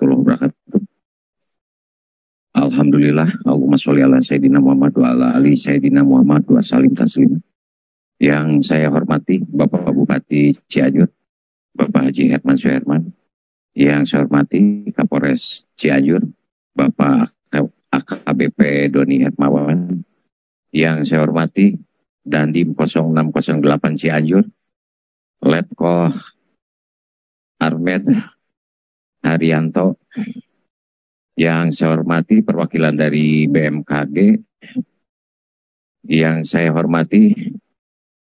warahmatullahi wabarakatuh. Alhamdulillah, Allahumma sholli ala Sayyidina Muhammad wa ala ali Sayyidina Muhammad wa salim taslim. Yang saya hormati Bapak Bupati Cianjur, Bapak Haji Herman Suherman. Yang saya hormati Kapolres Cianjur, Bapak AKBP Doni Hermawan. Yang saya hormati Dandim 0608 Cianjur, Letko Armed Haryanto. Yang saya hormati perwakilan dari BMKG. Yang saya hormati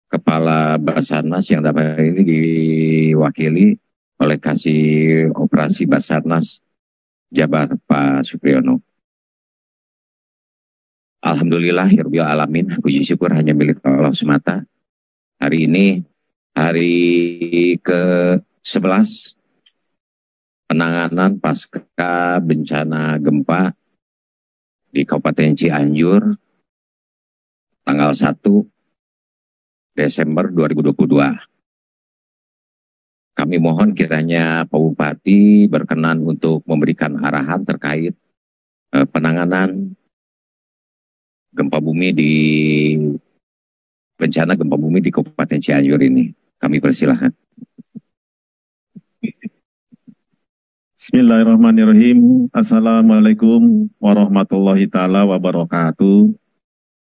Kepala Basarnas yang dapat ini diwakili oleh Kasih Operasi Basarnas Jabar Pak Supriyono. Alhamdulillah, Rabbil Alamin, puji syukur hanya milik Allah semata. Hari ini hari ke-11 penanganan pasca bencana gempa di Kabupaten Cianjur tanggal 1 Desember 2022. Kami mohon kiranya Pak Bupati berkenan untuk memberikan arahan terkait penanganan gempa bumi bencana gempa bumi di Kabupaten Cianjur ini. Kami persilahkan. Bismillahirrahmanirrahim. Assalamualaikum warahmatullahi taala wabarakatuh.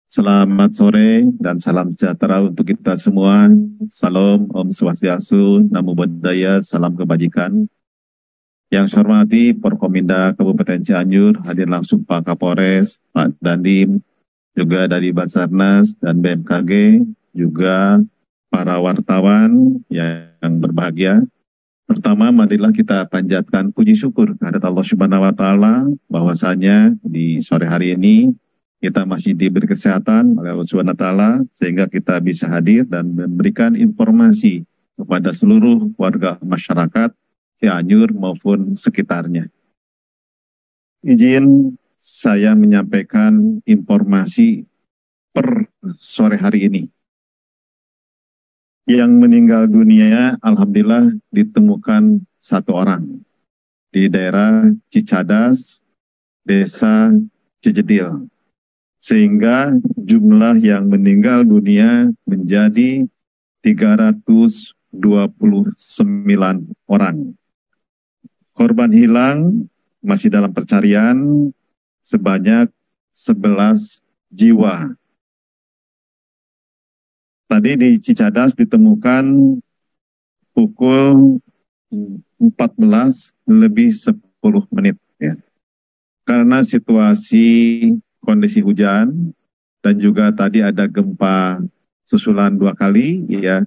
Selamat sore dan salam sejahtera untuk kita semua. Salam, Om Swastiastu, Namo Buddhaya, salam kebajikan. Yang saya hormati Porkominda Kabupaten Cianjur, hadir langsung Pak Kapolres, Pak Dandim, juga dari Basarnas dan BMKG, juga para wartawan yang berbahagia. Pertama, marilah kita panjatkan puji syukur kehadirat Allah Subhanahu wa Ta'ala, bahwasanya di sore hari ini kita masih diberi kesehatan oleh Allah Subhanahu wa Ta'ala, sehingga kita bisa hadir dan memberikan informasi kepada seluruh warga masyarakat Cianjur maupun sekitarnya. Izin saya menyampaikan informasi per sore hari ini. Yang meninggal dunia, alhamdulillah ditemukan 1 orang di daerah Cicadas, Desa Cijedil. Sehingga jumlah yang meninggal dunia menjadi 329 orang. Korban hilang masih dalam pencarian sebanyak 11 jiwa. Tadi di Cicadas ditemukan pukul 14:10 ya. Karena situasi kondisi hujan dan juga tadi ada gempa susulan 2 kali ya,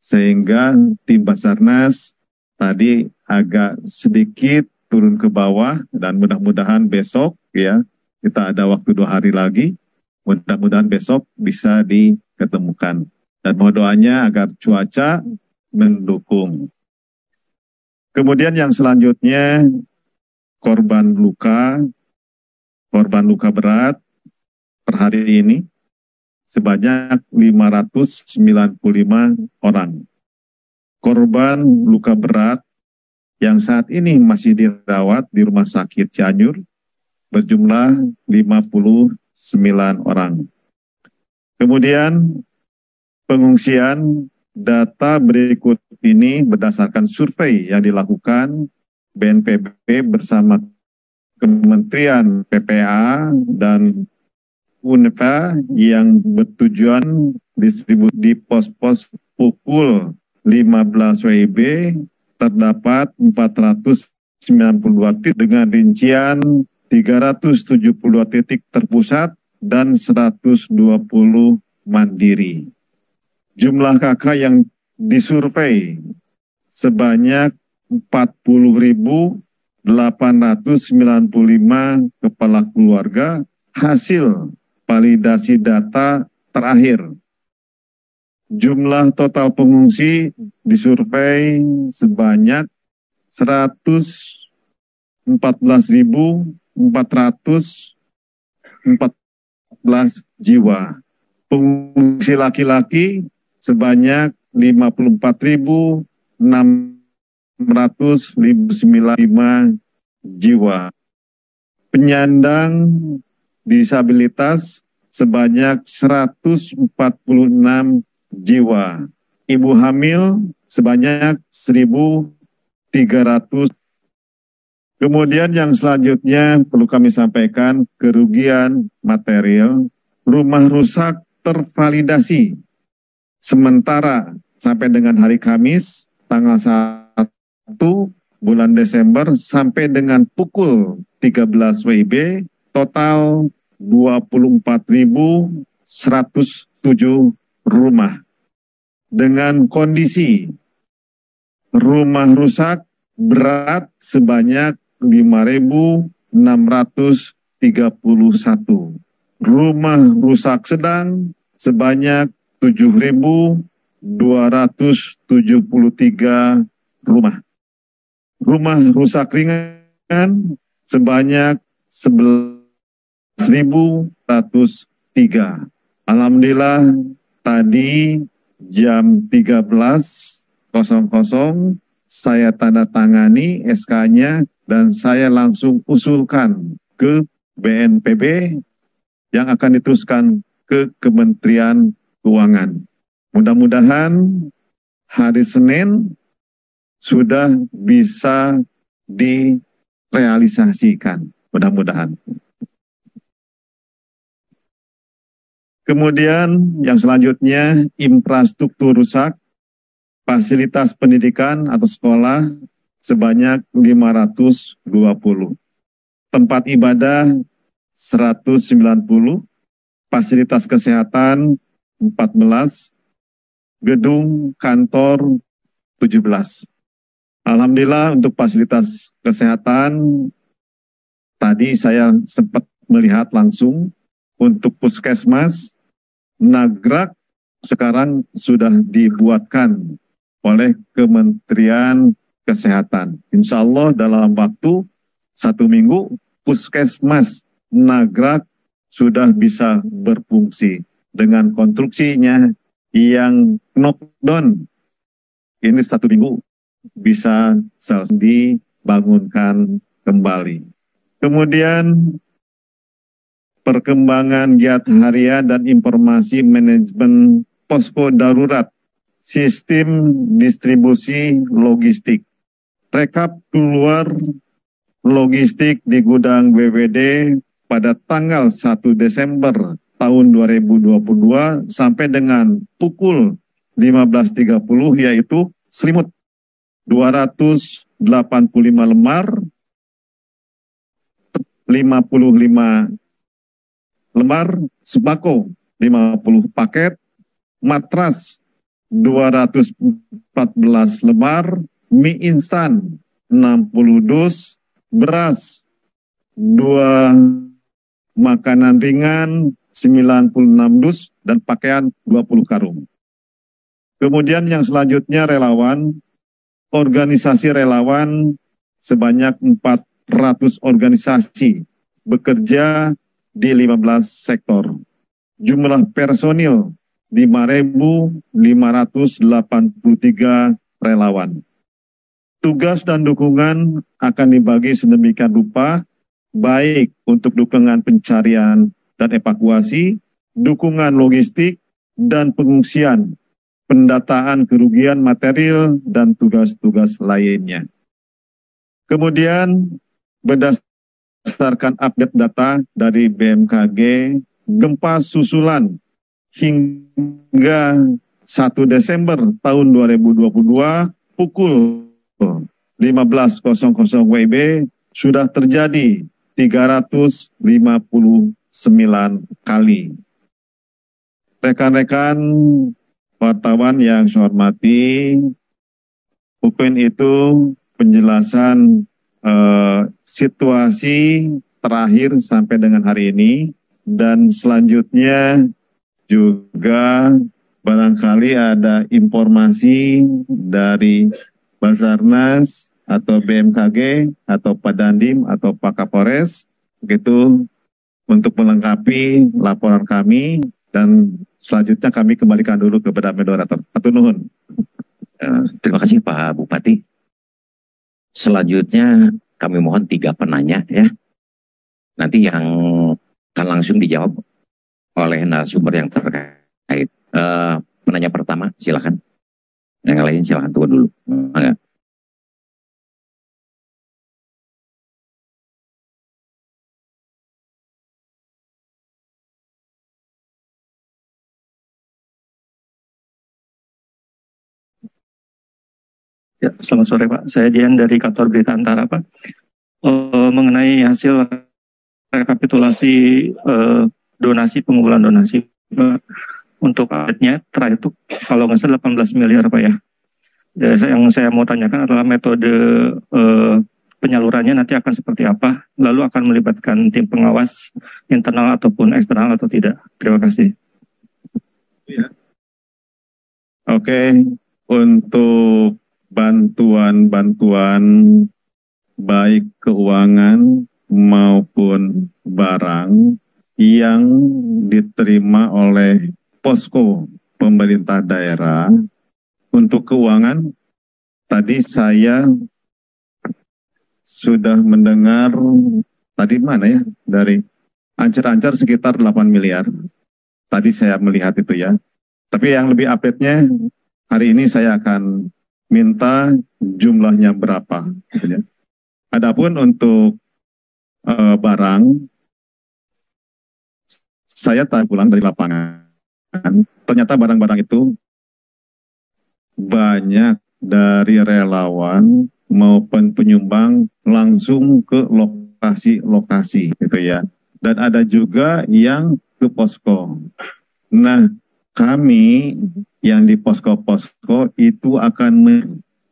sehingga tim Basarnas tadi agak sedikit turun ke bawah, dan mudah-mudahan besok ya, kita ada waktu 2 hari lagi, mudah-mudahan besok bisa diketemukan. Dan mohon doanya agar cuaca mendukung. Kemudian yang selanjutnya korban luka berat per hari ini sebanyak 595 orang. Korban luka berat yang saat ini masih dirawat di Rumah Sakit Cianjur berjumlah 59 orang. Kemudian pengungsian, data berikut ini berdasarkan survei yang dilakukan BNPB bersama Kementerian PPA dan UNEVA yang bertujuan distribusi di pos-pos pukul 15 WIB terdapat 492 titik dengan rincian 372 titik terpusat dan 120 mandiri. Jumlah KK yang disurvei sebanyak 40.895 kepala keluarga hasil validasi data terakhir. Jumlah total pengungsi disurvei sebanyak 114.414 jiwa. Pengungsi laki-laki sebanyak 54.695 jiwa. Penyandang disabilitas sebanyak 146 jiwa. Ibu hamil sebanyak 1.300. Kemudian yang selanjutnya perlu kami sampaikan, kerugian material, rumah rusak tervalidasi sementara sampai dengan hari Kamis tanggal 1 bulan Desember sampai dengan pukul 13 WIB total 24.107 rumah dengan kondisi rumah rusak berat sebanyak 5.631, rumah rusak sedang sebanyak 7.273 rumah. Rumah rusak ringan sebanyak 11.103. Alhamdulillah tadi jam 13.00 saya tanda tangani SK-nya dan saya langsung usulkan ke BNPB yang akan diteruskan ke Kementerian Keuangan. Mudah-mudahan hari Senin sudah bisa direalisasikan. Mudah-mudahan. Kemudian yang selanjutnya infrastruktur rusak, fasilitas pendidikan atau sekolah sebanyak 520. Tempat ibadah 190, fasilitas kesehatan 14, gedung kantor 17. Alhamdulillah untuk fasilitas kesehatan tadi saya sempat melihat langsung untuk puskesmas Nagrak sekarang sudah dibuatkan oleh Kementerian Kesehatan. Insya Allah dalam waktu 1 minggu puskesmas Nagrak sudah bisa berfungsi dengan konstruksinya yang knockdown. Ini 1 minggu bisa selesai dibangunkan kembali. Kemudian perkembangan giat harian dan informasi manajemen posko darurat sistem distribusi logistik. Rekap keluar logistik di gudang BWD pada tanggal 1 Desember tahun 2022 sampai dengan pukul 15.30 yaitu selimut 285 lemar, 55 lemar, sembako 50 paket, matras 214 lemar, mie instan 60 dus, beras 2 makanan ringan 96 dus, dan pakaian 20 karung. Kemudian yang selanjutnya relawan, organisasi relawan sebanyak 400 organisasi bekerja di 15 sektor. Jumlah personil 5.583 relawan. Tugas dan dukungan akan dibagi sedemikian rupa, baik untuk dukungan pencarian dan evakuasi, dukungan logistik dan pengungsian, pendataan kerugian material, dan tugas-tugas lainnya. Kemudian berdasarkan update data dari BMKG, gempa susulan hingga 1 Desember tahun 2022 pukul 15.00 WIB sudah terjadi 359 kali. Rekan-rekan wartawan yang saya hormati, mungkin itu penjelasan situasi terakhir sampai dengan hari ini, dan selanjutnya juga barangkali ada informasi dari Basarnas atau BMKG atau Pak Dandim atau Pak Kapolres, begitu untuk melengkapi laporan kami, dan selanjutnya kami kembalikan dulu kepada moderator. Atur nuhun. Terima kasih Pak Bupati. Selanjutnya kami mohon 3 penanya ya. Nanti yang akan langsung dijawab oleh narasumber yang terkait. Penanya pertama, silakan. Yang lain silakan tunggu dulu. Enggak. Ya, selamat sore Pak. Saya Dian dari kantor Berita Antara Pak. Mengenai hasil rekapitulasi donasi, pengumpulan donasi Pak, untuk asetnya terakhir itu kalau nggak salah 18 miliar Pak ya. Yang saya mau tanyakan adalah metode penyalurannya nanti akan seperti apa, lalu akan melibatkan tim pengawas internal ataupun eksternal atau tidak. Terima kasih. Oke, untuk bantuan-bantuan baik keuangan maupun barang yang diterima oleh posko pemerintah daerah. Untuk keuangan, tadi saya sudah mendengar, tadi mana ya, dari ancar-ancar sekitar 8 miliar. Tadi saya melihat itu ya. Tapi yang lebih update-nya, hari ini saya akan minta jumlahnya berapa. Gitu ya. Adapun untuk barang, saya tadi pulang dari lapangan. Ternyata barang-barang itu banyak dari relawan maupun penyumbang langsung ke lokasi-lokasi gitu ya. Dan ada juga yang ke posko. Nah, kami yang di posko-posko itu akan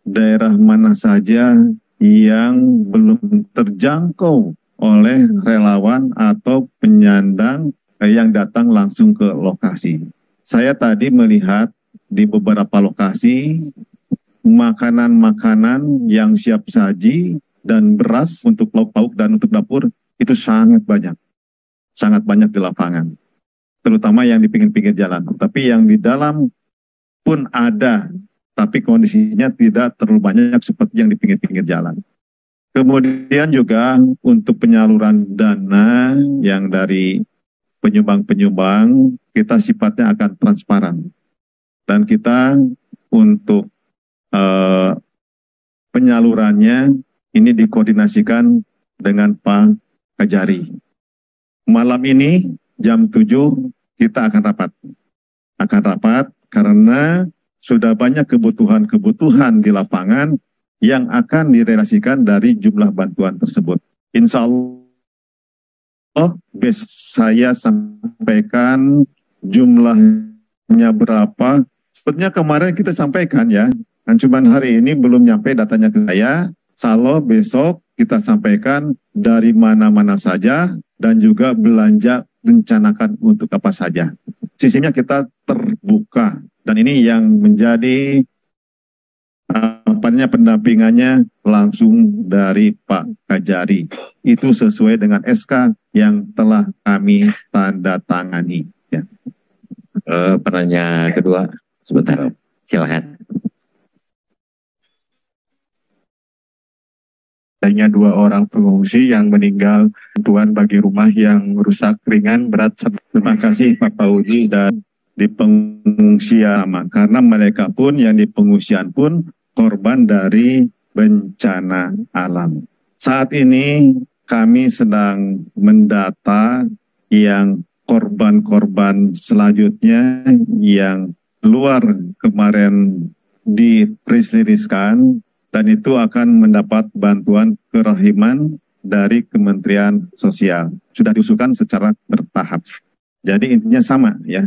daerah mana saja yang belum terjangkau oleh relawan atau penyandang yang datang langsung ke lokasi. Saya tadi melihat di beberapa lokasi makanan-makanan yang siap saji dan beras untuk lauk pauk dan untuk dapur itu sangat banyak di lapangan. Terutama yang di pinggir-pinggir jalan. Tapi yang di dalam pun ada, tapi kondisinya tidak terlalu banyak seperti yang di pinggir-pinggir jalan. Kemudian juga untuk penyaluran dana yang dari penyumbang-penyumbang, kita sifatnya akan transparan. Dan kita untuk penyalurannya ini dikoordinasikan dengan Pak Kajari. Malam ini jam 7 kita akan rapat. Karena sudah banyak kebutuhan-kebutuhan di lapangan yang akan direlasikan dari jumlah bantuan tersebut. Insya Allah saya sampaikan jumlahnya berapa. Sepertinya kemarin kita sampaikan ya, dan cuman hari ini belum nyampe datanya ke saya. Insya Allah besok kita sampaikan dari mana-mana saja dan juga belanja rencanakan untuk apa saja. Sistemnya kita terbuka dan ini yang menjadi pendampingannya langsung dari Pak Kajari. Itu sesuai dengan SK yang telah kami tanda tangani. Ya. Penanya kedua, sebentar, silakan. Adanya 2 orang pengungsi yang meninggal, bantuan bagi rumah yang rusak ringan, berat. Terima kasih Pak Pauji. Dan di pengungsian sama, karena mereka pun yang di pengungsian pun korban dari bencana alam. Saat ini kami sedang mendata yang korban-korban selanjutnya yang luar kemarin diriliskan, dan itu akan mendapat bantuan kerahiman dari Kementerian Sosial. Sudah diusulkan secara bertahap. Jadi intinya sama ya.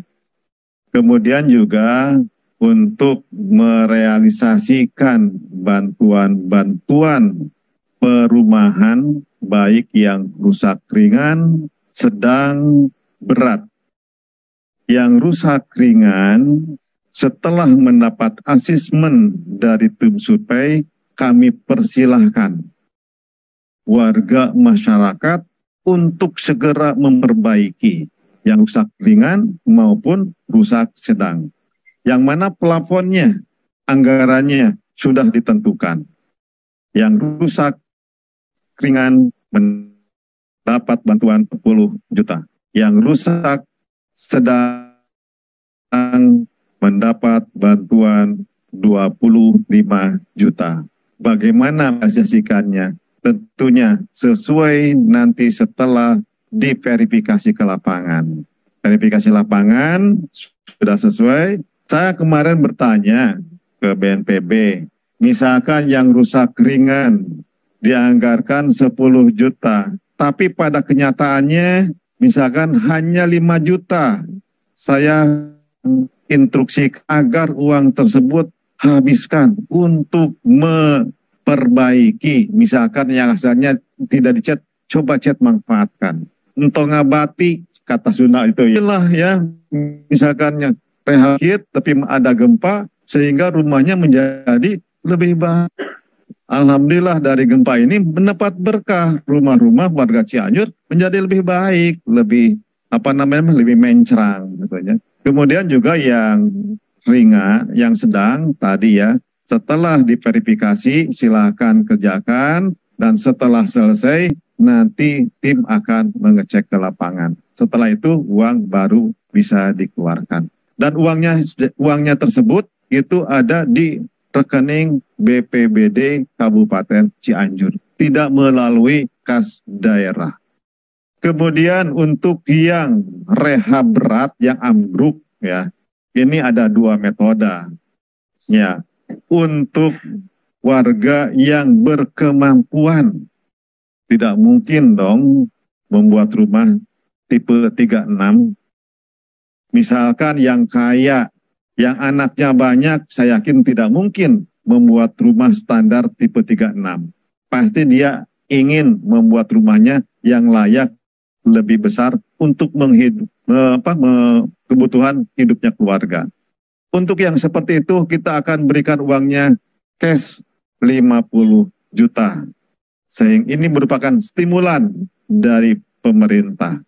Kemudian juga untuk merealisasikan bantuan-bantuan perumahan baik yang rusak ringan, sedang, berat. Yang rusak ringan setelah mendapat asesmen dari tim survei, kami persilahkan warga masyarakat untuk segera memperbaiki yang rusak ringan maupun rusak sedang. Yang mana plafonnya, anggarannya sudah ditentukan. Yang rusak ringan mendapat bantuan 10 juta. Yang rusak sedang mendapat bantuan 25 juta. Bagaimana mengasihkannya? Tentunya sesuai nanti setelah diverifikasi ke lapangan. Verifikasi lapangan sudah sesuai. Saya kemarin bertanya ke BNPB, misalkan yang rusak ringan dianggarkan 10 juta, tapi pada kenyataannya misalkan hanya 5 juta. Saya instruksi agar uang tersebut habiskan untuk memperbaiki. Misalkan yang asalnya tidak dicat, coba cat manfaatkan. Untuk ngabati, kata Sunda itu itulah ya, misalkan yang rehabilit tapi ada gempa sehingga rumahnya menjadi lebih baik. Alhamdulillah dari gempa ini mendapat berkah, rumah-rumah warga Cianjur menjadi lebih baik, lebih lebih mencerang gitu ya. Kemudian juga yang ringan, yang sedang tadi ya, setelah diverifikasi silakan kerjakan dan setelah selesai nanti tim akan mengecek ke lapangan. Setelah itu uang baru bisa dikeluarkan. Dan uangnya tersebut itu ada di rekening BPBD Kabupaten Cianjur, tidak melalui kas daerah. Kemudian untuk yang rehab berat, yang ambruk ya, ini ada 2 metode ya. Untuk warga yang berkemampuan, tidak mungkin dong membuat rumah tipe 36. Misalkan yang kaya, yang anaknya banyak, saya yakin tidak mungkin membuat rumah standar tipe 36. Pasti dia ingin membuat rumahnya yang layak lebih besar untuk kebutuhan hidupnya keluarga. Untuk yang seperti itu kita akan berikan uangnya cash 50 juta. Sehingga ini merupakan stimulan dari pemerintah.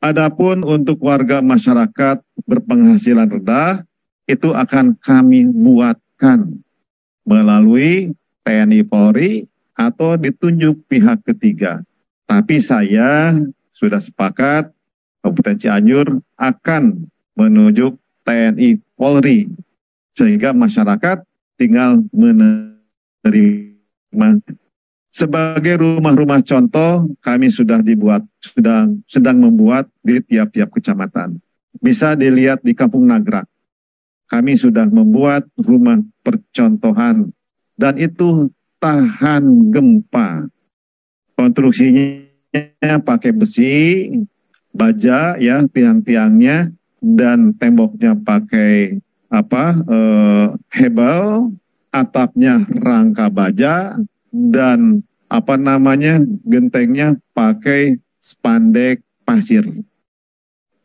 Adapun untuk warga masyarakat berpenghasilan rendah, itu akan kami buatkan melalui TNI Polri atau ditunjuk pihak ketiga. Tapi saya sudah sepakat Kabupaten Cianjur akan menunjuk TNI Polri sehingga masyarakat tinggal menerima. Sebagai rumah-rumah contoh, kami sedang membuat di tiap-tiap kecamatan. Bisa dilihat di Kampung Nagrak. Kami sudah membuat rumah percontohan dan itu tahan gempa. Konstruksinya pakai besi, baja ya, tiang-tiangnya, dan temboknya pakai hebel, atapnya rangka baja, dan gentengnya pakai spandek pasir.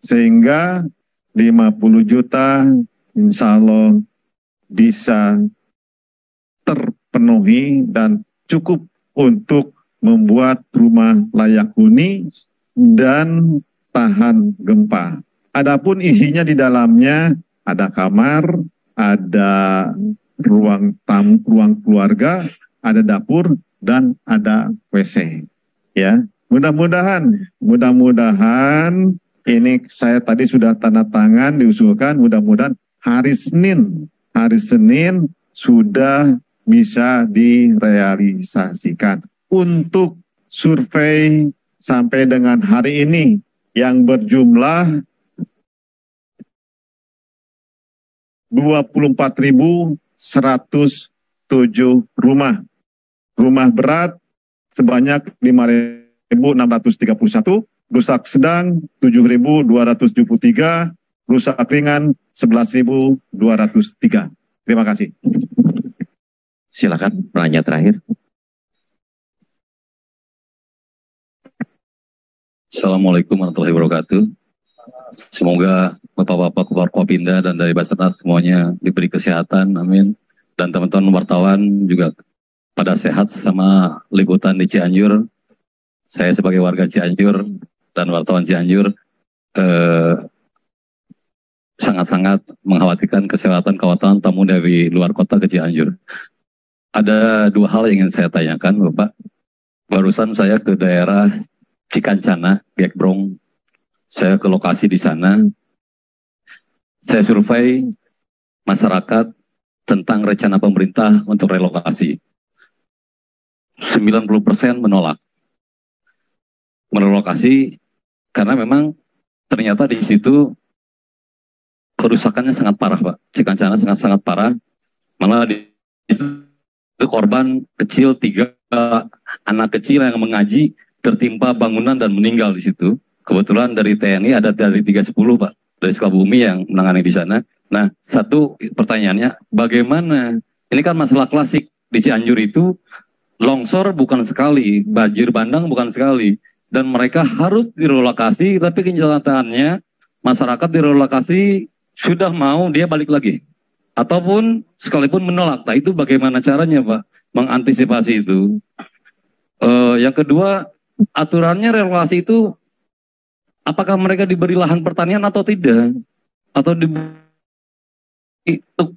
Sehingga 50 juta insya Allah bisa terpenuhi dan cukup untuk membuat rumah layak huni dan tahan gempa. Adapun isinya di dalamnya ada kamar, ada ruang tamu, ruang keluarga, ada dapur, dan ada WC. Ya, mudah-mudahan ini saya tadi sudah tanda tangan diusulkan, mudah-mudahan hari Senin sudah bisa direalisasikan. Untuk survei sampai dengan hari ini yang berjumlah 24.107 rumah. Rumah berat sebanyak 5.631, rusak sedang 7.273, rusak ringan 11.203. Terima kasih. Silakan penanya terakhir. Assalamualaikum warahmatullahi wabarakatuh. Semoga Bapak-Bapak Forkopimda dan dari Basarnas semuanya diberi kesehatan, amin. Dan teman-teman wartawan juga pada sehat sama liputan di Cianjur. Saya sebagai warga Cianjur dan wartawan Cianjur sangat-sangat mengkhawatirkan kesehatan kawasan tamu dari luar kota ke Cianjur. Ada 2 hal yang ingin saya tanyakan, Bapak. barusan saya ke daerah Cikancana, Gekbrong. Saya ke lokasi di sana. Saya survei masyarakat tentang rencana pemerintah untuk relokasi. 90% menolak. Merelokasi karena memang ternyata di situ kerusakannya sangat parah, Pak. Cikancana sangat-sangat parah. Malah di itu korban kecil 3 anak kecil yang mengaji tertimpa bangunan dan meninggal di situ. Kebetulan dari TNI ada dari 310, Pak, dari Sukabumi yang menangani di sana. Nah, satu pertanyaannya, bagaimana? Ini kan masalah klasik di Cianjur itu, longsor bukan sekali, banjir bandang bukan sekali, dan mereka harus direlokasi, tapi kenyataannya masyarakat direlokasi sudah mau dia balik lagi. Ataupun sekalipun menolak. Nah, itu bagaimana caranya, Pak, mengantisipasi itu? Yang kedua, aturannya relokasi itu apakah mereka diberi lahan pertanian atau tidak? Atau untuk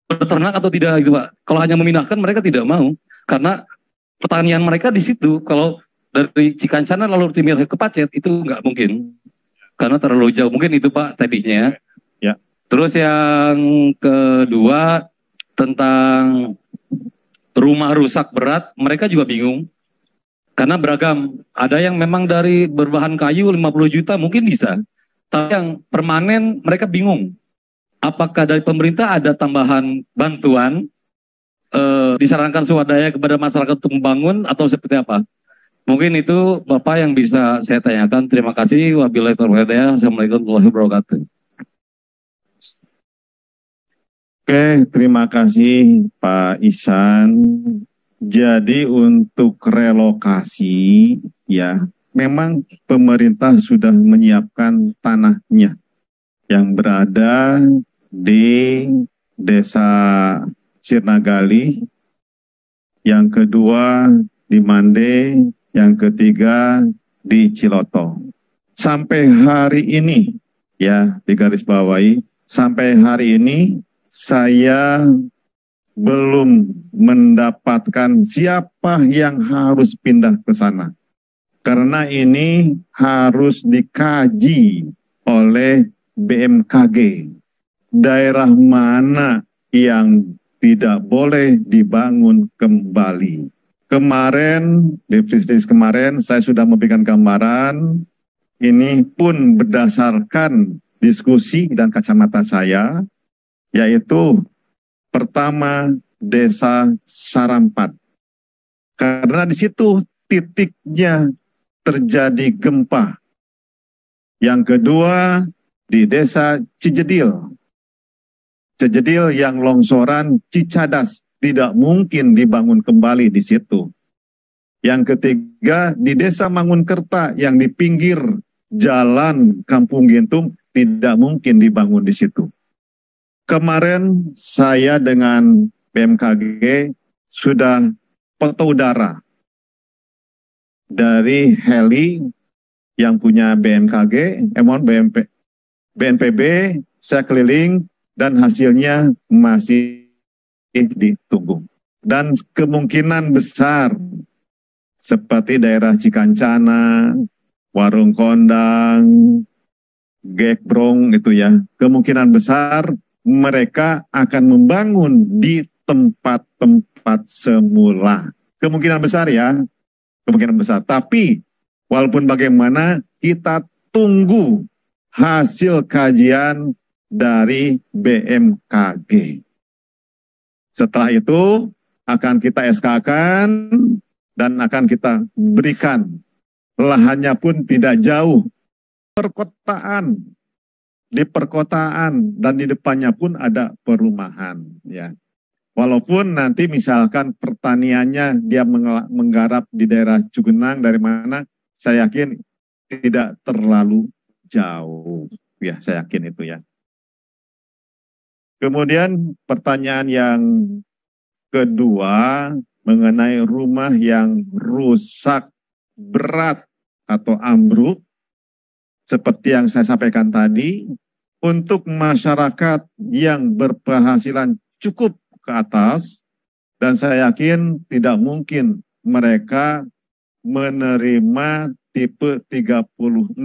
beternak atau tidak gitu, Pak? Kalau hanya memindahkan mereka tidak mau karena pertanian mereka di situ. Kalau dari Cikancana lalu timur ke Pacet itu nggak mungkin karena terlalu jauh. Mungkin itu, Pak, tadinya. Ya. Terus yang kedua tentang rumah rusak berat, mereka juga bingung. Karena beragam, ada yang memang dari berbahan kayu 50 juta mungkin bisa. Tapi yang permanen mereka bingung. Apakah dari pemerintah ada tambahan bantuan, disarankan swadaya kepada masyarakat untuk membangun atau seperti apa? Mungkin itu Bapak yang bisa saya tanyakan. Terima kasih. Wabillahi taufiq wal hidayah. Assalamualaikum warahmatullahi wabarakatuh. Oke, terima kasih Pak Ihsan. Jadi untuk relokasi ya, memang pemerintah sudah menyiapkan tanahnya yang berada di Desa Sirnagali, yang kedua di Mande, yang ketiga di Ciloto. Sampai hari ini ya, digarisbawahi, sampai hari ini saya belum mendapatkan siapa yang harus pindah ke sana. Karena ini harus dikaji oleh BMKG. Daerah mana yang tidak boleh dibangun kembali. Kemarin, di bisnis kemarin, saya sudah memberikan gambaran. Ini pun berdasarkan diskusi dan kacamata saya, yaitu pertama Desa Sarampat. Karena di situ titiknya terjadi gempa. Yang kedua di Desa Cijedil. Cijedil yang longsoran Cicadas tidak mungkin dibangun kembali di situ. Yang ketiga di Desa Mangunkerta yang di pinggir jalan Kampung Gintung tidak mungkin dibangun di situ. Kemarin saya dengan BMKG sudah foto udara dari heli yang punya BMKG, BNPB, saya keliling dan hasilnya masih ditunggu. Dan kemungkinan besar seperti daerah Cikancana, Warung Kondang, Gekbrong itu ya, kemungkinan besar mereka akan membangun di tempat-tempat semula. Kemungkinan besar ya, kemungkinan besar. Tapi walaupun bagaimana kita tunggu hasil kajian dari BMKG. Setelah itu akan kita SK-kan dan akan kita berikan. Lahannya pun tidak jauh. Perkotaan. Di perkotaan dan di depannya pun ada perumahan ya. Walaupun nanti misalkan pertaniannya dia menggarap di daerah Cugenang dari mana, saya yakin tidak terlalu jauh ya, saya yakin itu ya. Kemudian pertanyaan yang kedua mengenai rumah yang rusak berat atau ambruk. Seperti yang saya sampaikan tadi, untuk masyarakat yang berpenghasilan cukup ke atas, dan saya yakin tidak mungkin mereka menerima tipe 36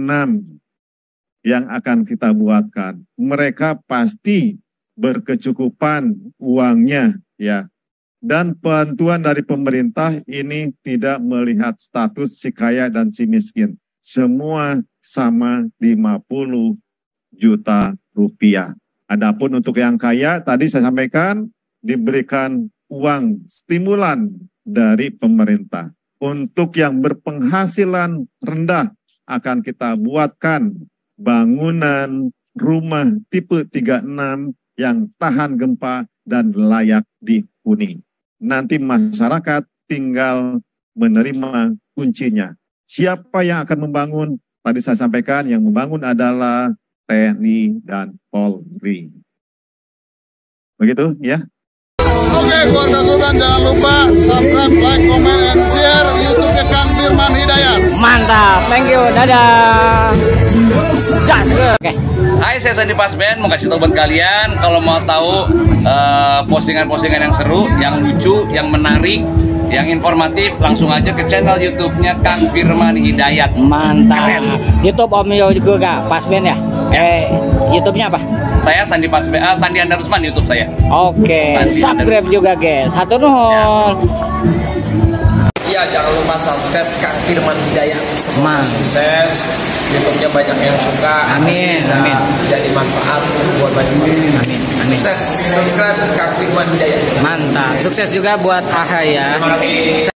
yang akan kita buatkan. Mereka pasti berkecukupan uangnya ya. Dan bantuan dari pemerintah ini tidak melihat status si kaya dan si miskin. Semua sama 50 juta rupiah. Adapun untuk yang kaya, tadi saya sampaikan diberikan uang stimulan dari pemerintah. Untuk yang berpenghasilan rendah akan kita buatkan bangunan rumah tipe 36 yang tahan gempa dan layak dihuni. Nanti masyarakat tinggal menerima kuncinya. Siapa yang akan membangun? Tadi saya sampaikan yang membangun adalah TNI dan Polri. Begitu ya. Oke, keluarga Sultan jangan lupa subscribe, like, comment, and share YouTube-nya Kang Firman Hidayat. Mantap, thank you, dadah. Jas, oke. Hai, saya Sandi Pasben, mau kasih tahu buat kalian kalau mau tahu postingan-postingan yang seru, yang lucu, yang menarik, yang informatif, langsung aja ke channel YouTube-nya Kang Firman Hidayat. Mantap. Keren. YouTube Om Yo juga Pasben ya? YouTube-nya apa? Saya Sandi Pasben, Sandi Andarusman YouTube saya. Oke, Sandi subscribe juga guys. Hatur nuhun. Ya, jangan lupa subscribe Kang Firman Hidayat. Semoga Man. sukses, YouTube-nya banyak yang suka. Amin, bisa amin. jadi manfaat buat banyak orang. Amin, amin. Sukses, subscribe Kang Firman Hidayat. Mantap. Sukses juga buat AHA ya. Terima kasih.